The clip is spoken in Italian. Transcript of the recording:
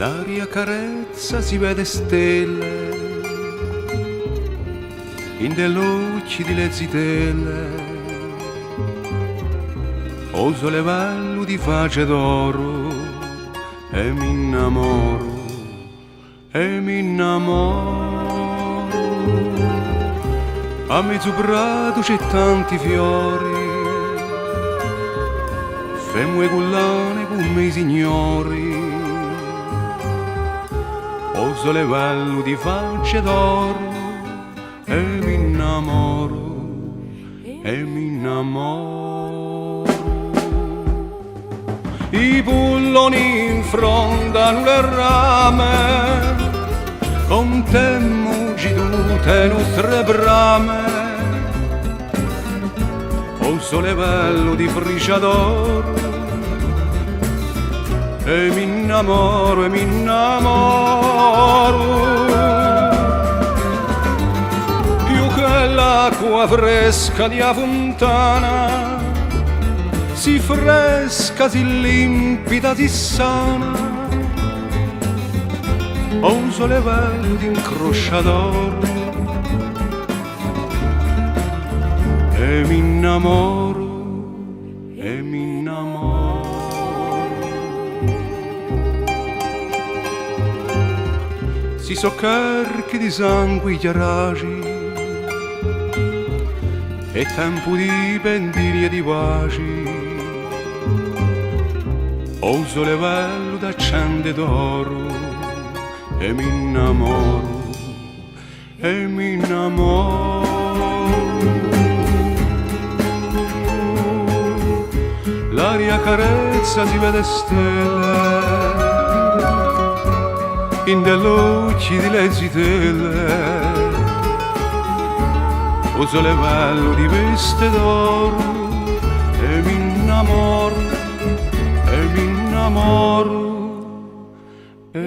L'aria carezza, si vede stelle in dell'occhi di le zitelle. Oso le valli di face d'oro e mi innamoro, e mi innamoro. A mezzo prato c'è tanti fiori, femmine cullane come i signori. Oso le valli di face d'oro e mi innamoro, e mi innamoro. I pulloni infrondano le rame, contemmoci tutte nostre brame. Oso le valli di fricia d'oro e mi innamoro, e mi innamoro. Più che l'acqua fresca di a fontana, si fresca, si limpida, si sana. Oso le valli di incrocia d'oro e mi innamoro, e mi innamoro. Si soccarchi di sangue chiaraci, è tempo di pentiri e di paci. Oso le valli d'accende d'oro e mi innamoro, e mi innamoro. L'aria carezza, si vede stelle in dell'occhi di le zitelle. Oso le valli di veste d'oro e mi innamoro, e mi innamoro, e